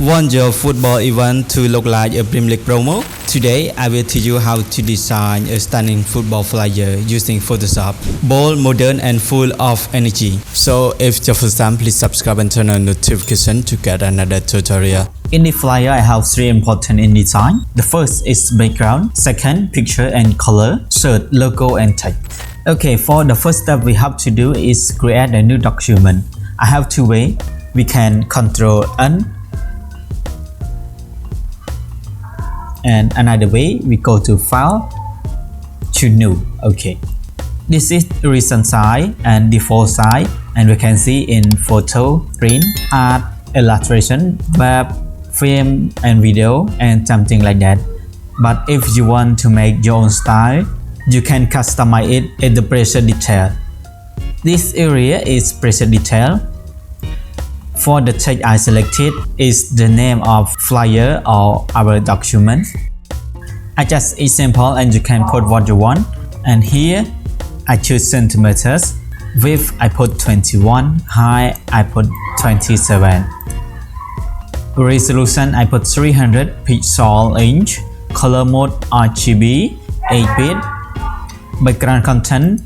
Want your football event to look like a Premier League promo? Today, I will teach you how to design a stunning football flyer using Photoshop. Bold, modern, and full of energy. So, if it's your first time, please subscribe and turn on notification to get another tutorial. In the flyer, I have three important in design. The first is background, second, picture and color, third, logo and text. Okay, for the first step we have to do is create a new document. I have two ways. We can Control N, and another way we go to File, to New. Okay, this is recent size and default size, and we can see in photo, print, art, illustration, web, film and video and something like that. But if you want to make your own style, you can customize it in the preset detail. This area is preset detail. For the text I selected is the name of flyer or our document. I just example and you can put what you want. And here I choose centimeters. Width I put 21. Height I put 27. Resolution I put 300 pixel inch. Color mode RGB 8-bit. Background content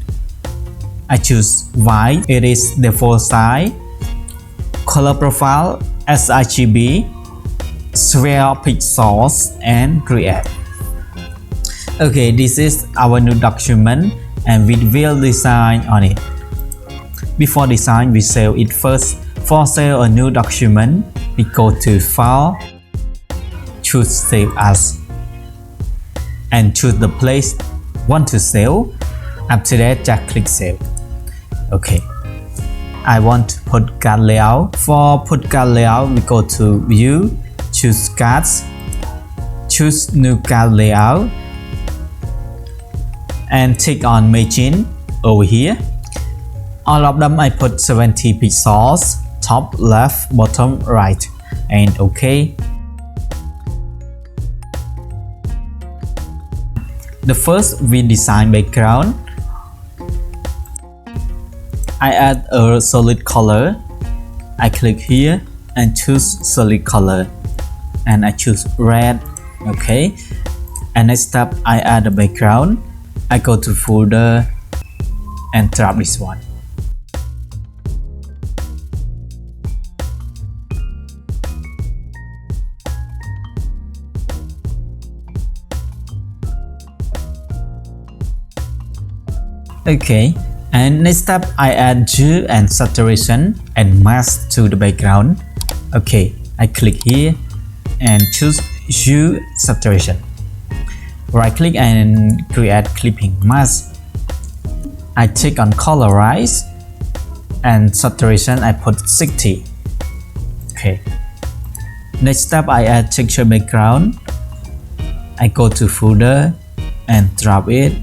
I choose white. It is default size. Color profile sRGB, sphere pixels and create. Okay, this is our new document and we will design on it. Before design, we save it first. For save a new document, we go to File, choose Save As, and choose the place want to save. After that, just click Save. Okay. I want to put card layout. For put card layout, we go to View, choose Cards, choose New Card Layout, and tick on Margin over here. All of them I put 70 pixels, top, left, bottom, right, and OK. The first we design background. I add a solid color. I click here and choose solid color and I choose red. Okay, and next step I add a background. I go to folder and drop this one. Okay. And next step, I add hue and saturation and mask to the background. Okay, I click here and choose hue saturation. Right click and create clipping mask. I click on colorize and saturation I put 60. Okay. Next step, I add texture background. I go to folder and drop it.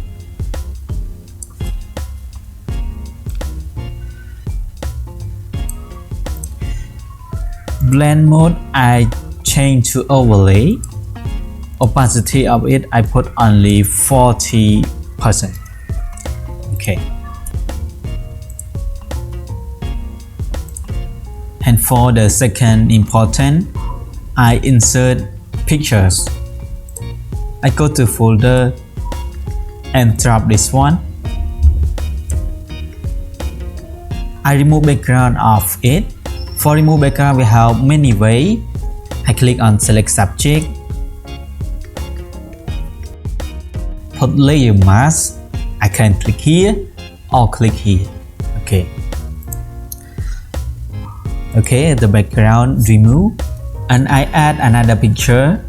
Blend mode I change to overlay. Opacity of it I put only 40%. Okay. And for the second important, I insert pictures. I go to folder and drop this one. I remove background of it. For remove background, we have many ways. I click on select subject, put layer mask. I can click here or click here. Okay. Okay, the background remove, and I add another picture.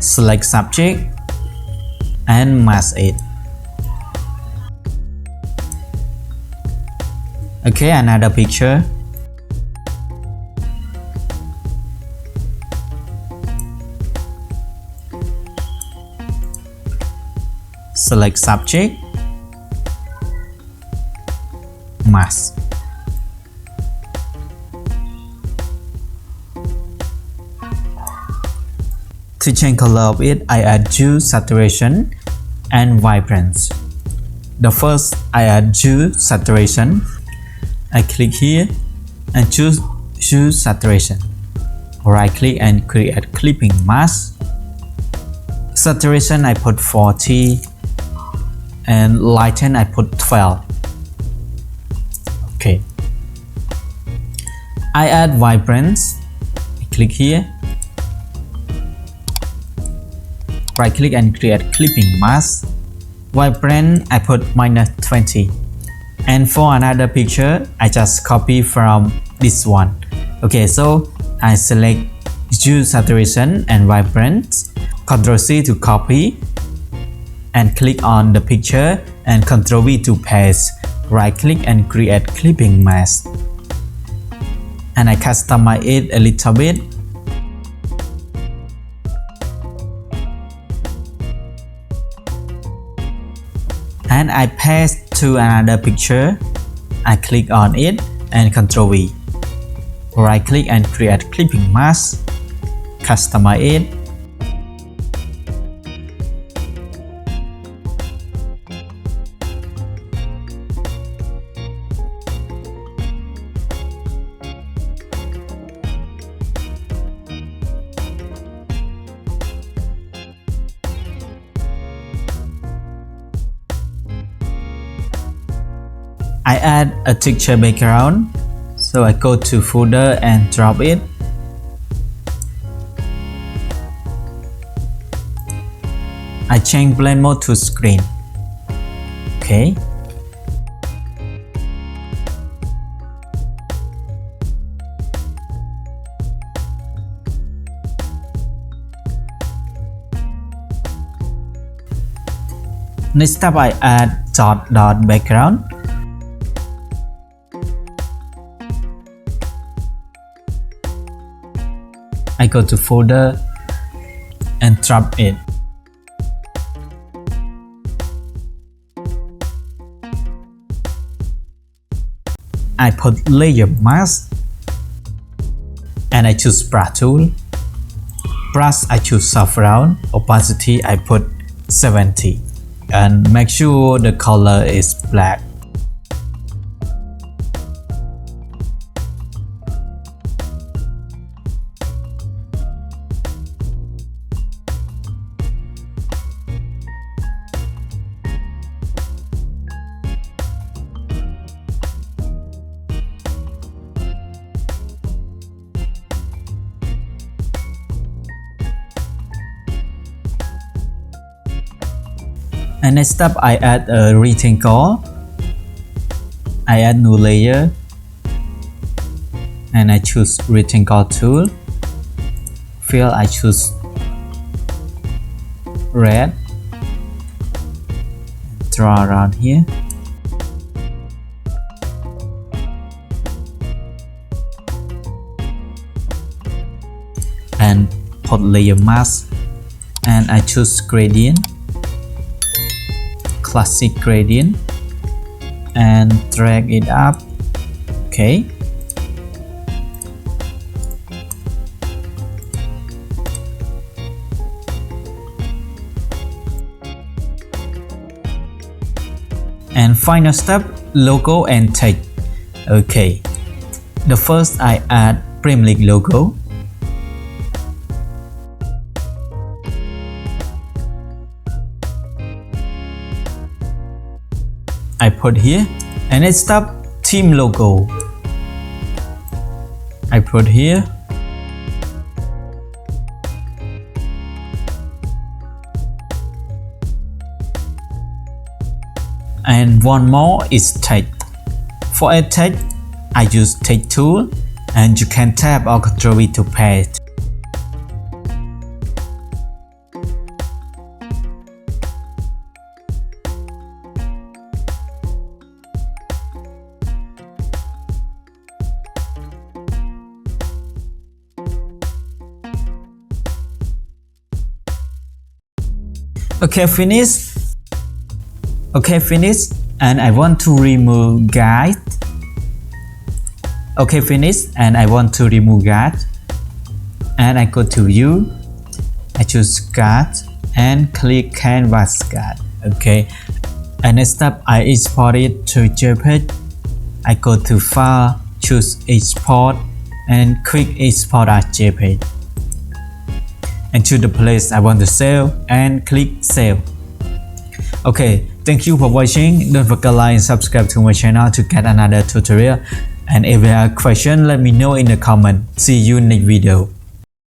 Select subject and mask it. Okay, another picture. Select subject, mask. To change color of it, I add hue, saturation, and vibrance. The first, I add hue, saturation. I click here and choose hue, saturation. Right click and create clipping mask. Saturation I put 40 and lighten I put 12. Okay. I add vibrance. I click here. Right click and create clipping mask. Vibrance I put -20. And for another picture, I just copy from this one. Okay, so I select hue, saturation, and vibrance. Ctrl C to copy, and click on the picture, and Ctrl V to paste. Right click and create clipping mask. And I customize it a little bit. And I paste to another picture. I click on it and Ctrl V. Right click and create clipping mask. Customize it. I add a texture background, so I go to folder and drop it. I change blend mode to screen. Okay. Next step, I add dot background. I go to folder and drop it. I put layer mask and I choose brush tool. Brush I choose soft round. Opacity I put 70 and make sure the color is black. And next step, I add a rectangle. I add new layer and I choose rectangle tool. Fill I choose red. Draw around here. And put layer mask and I choose gradient. Classic gradient and drag it up. Okay. And final step, logo and text. Okay. The first I add Premier League logo. I put here, and next step, team logo. I put here. And one more is text. For a text, I use text tool, and you can tap or Ctrl V to paste. Okay, finish. Okay, finish. And I want to remove guide. Okay, finish. And I want to remove guide. And I go to view I choose card and click canvas card. Okay, and next step I export it to JPEG. I go to file, choose export and click export as JPEG, and choose the place I want to save and click save. Okay, thank you for watching. Don't forget to like and subscribe to my channel to get another tutorial, and if you have a question let me know in the comment. See you in the next video.